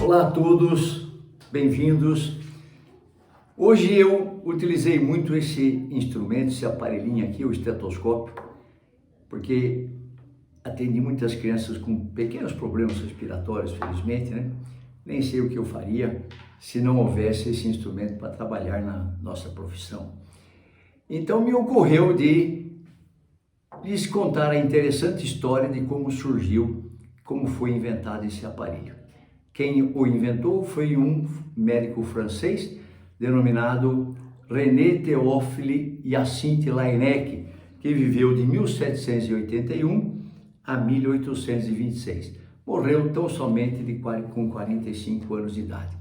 Olá a todos, bem-vindos. Hoje eu utilizei muito esse instrumento, esse aparelhinho aqui, o estetoscópio, porque atendi muitas crianças com pequenos problemas respiratórios, felizmente, né? Nem sei o que eu faria se não houvesse esse instrumento para trabalhar na nossa profissão. Então me ocorreu de lhes contar a interessante história de como surgiu, como foi inventado esse aparelho. Quem o inventou foi um médico francês denominado René Théophile Hyacinthe Laennec, que viveu de 1781 a 1826. Morreu tão somente com 45 anos de idade.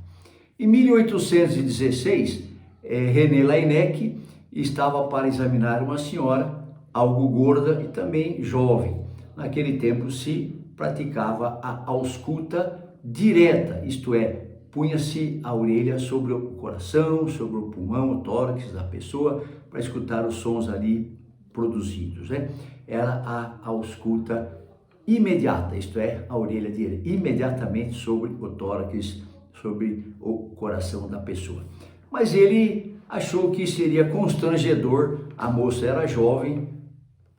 Em 1816, René Laennec estava para examinar uma senhora, algo gorda e também jovem. Naquele tempo se praticava a ausculta direta, isto é, punha-se a orelha sobre o coração, sobre o pulmão, o tórax da pessoa, para escutar os sons ali produzidos, né? Era a ausculta imediata, isto é, a orelha direta, imediatamente sobre o tórax, sobre o coração da pessoa. Mas ele achou que seria constrangedor, a moça era jovem,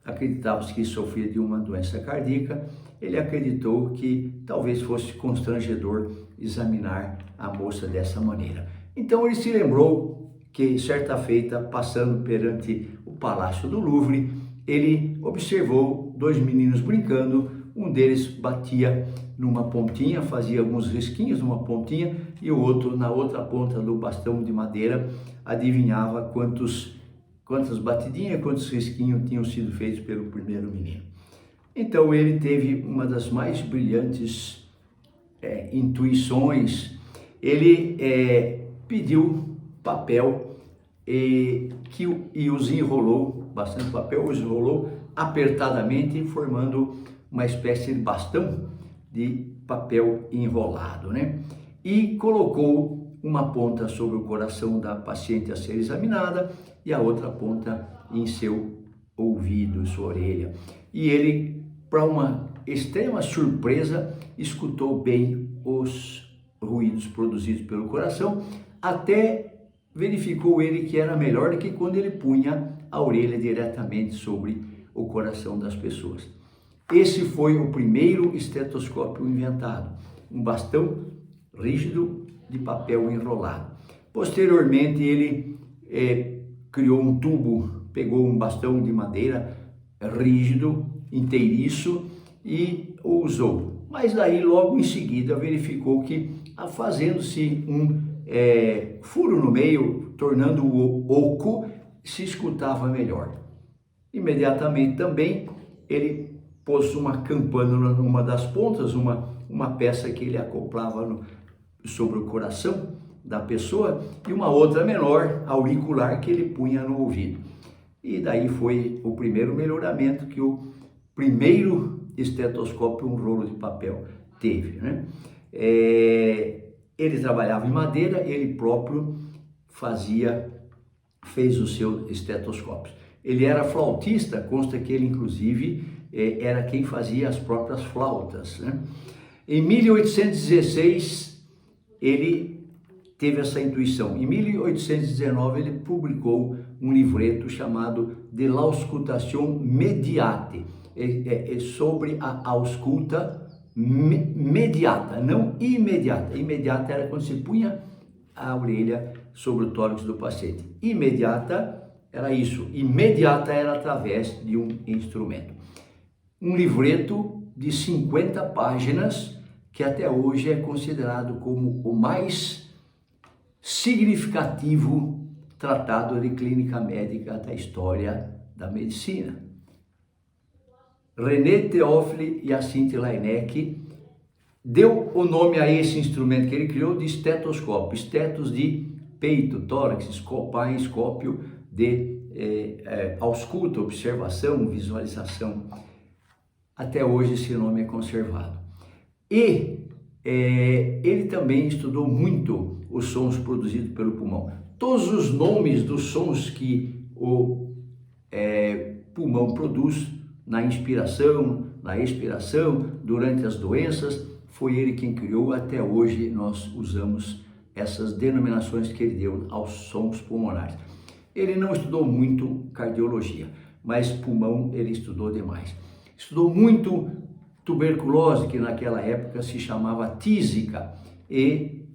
acreditava-se que sofria de uma doença cardíaca, ele acreditou que talvez fosse constrangedor examinar a moça dessa maneira. Então ele se lembrou que certa feita, passando perante o Palácio do Louvre, ele observou dois meninos brincando, um deles batia numa pontinha, fazia alguns risquinhos numa pontinha, e o outro na outra ponta do bastão de madeira adivinhava quantas batidinhas, quantos risquinhos tinham sido feitos pelo primeiro menino. Então ele teve uma das mais brilhantes intuições. Ele pediu papel e os enrolou, bastante papel, os enrolou apertadamente, formando uma espécie de bastão de papel enrolado, né? E colocou uma ponta sobre o coração da paciente a ser examinada e a outra ponta em seu ouvido, sua orelha. E ele, para uma extrema surpresa, escutou bem os ruídos produzidos pelo coração, até verificou ele que era melhor do que quando ele punha a orelha diretamente sobre o coração das pessoas. Esse foi o primeiro estetoscópio inventado, um bastão rígido de papel enrolado. Posteriormente ele criou um tubo, pegou um bastão de madeira rígido, inteiriço e o usou. Mas daí logo em seguida verificou que, fazendo-se um furo no meio, tornando-o oco, se escutava melhor. Imediatamente também ele pôs uma campana numa das pontas, uma peça que ele acoplava sobre o coração da pessoa, e uma outra menor, auricular, que ele punha no ouvido. E daí foi o primeiro melhoramento que o primeiro estetoscópio, um rolo de papel, teve, né? Ele trabalhava em madeira, ele próprio fez o seu estetoscópio. Ele era flautista, consta que ele inclusive era quem fazia as próprias flautas, né? Em 1816 ele teve essa intuição. Em 1819 ele publicou um livreto chamado De l'auscultation mediate, sobre a ausculta mediata, não imediata. Imediata era quando se punha a orelha sobre o tórax do paciente. Imediata era isso, imediata era através de um instrumento. Um livreto de 50 páginas que até hoje é considerado como o mais significativo tratado de clínica médica da história da medicina. René Théophile Hyacinthe Laennec deu o nome a esse instrumento que ele criou de estetoscópio, estetos de peito, tórax, escópio de ausculta, observação, visualização. Até hoje esse nome é conservado. E ele também estudou muito os sons produzidos pelo pulmão. Todos os nomes dos sons que o pulmão produz na inspiração, na respiração, durante as doenças. Foi ele quem criou, até hoje nós usamos essas denominações que ele deu aos sons pulmonares. Ele não estudou muito cardiologia, mas pulmão ele estudou demais. Estudou muito tuberculose, que naquela época se chamava tísica, e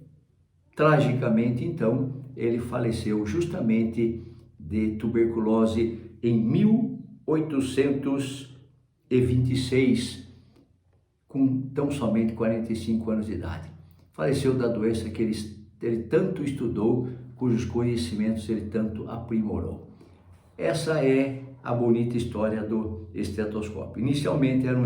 tragicamente então ele faleceu justamente de tuberculose em 1826, com tão somente 45 anos de idade. Faleceu da doença que ele tanto estudou, cujos conhecimentos ele tanto aprimorou. Essa é a bonita história do estetoscópio. Inicialmente era um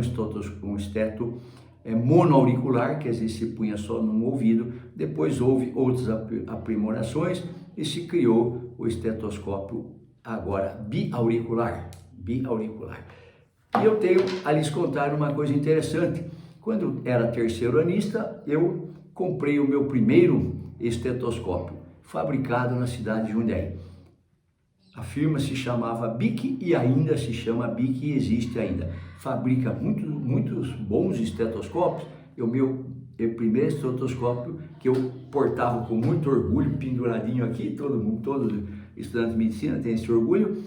esteto monoauricular, quer dizer, se punha só num ouvido. Depois houve outras aprimorações e se criou o estetoscópio agora biauricular. E eu tenho a lhes contar uma coisa interessante. Quando era terceiranista, eu comprei o meu primeiro estetoscópio, fabricado na cidade de Jundiaí. A firma se chamava BIC e ainda se chama BIC e existe ainda. Fabrica muitos bons estetoscópios. O meu primeiro estetoscópio que eu portava com muito orgulho, penduradinho aqui, todo estudante de medicina tem esse orgulho.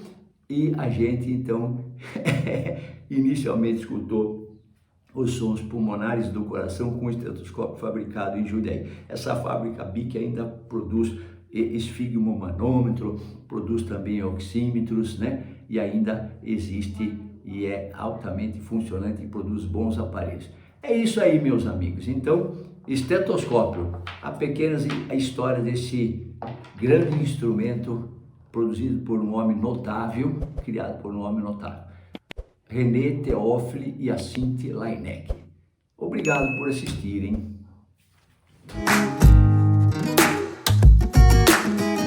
E a gente então inicialmente escutou os sons pulmonares do coração com o estetoscópio fabricado em Jundiaí. Essa fábrica BIC ainda produz esfigmomanômetro, produz também oxímetros, né? E ainda existe e é altamente funcionante e produz bons aparelhos. É isso aí, meus amigos. Então, estetoscópio, a história desse grande instrumento produzido por um homem notável, criado por um homem notável, René Théophile Hyacinthe Laennec. Obrigado por assistirem.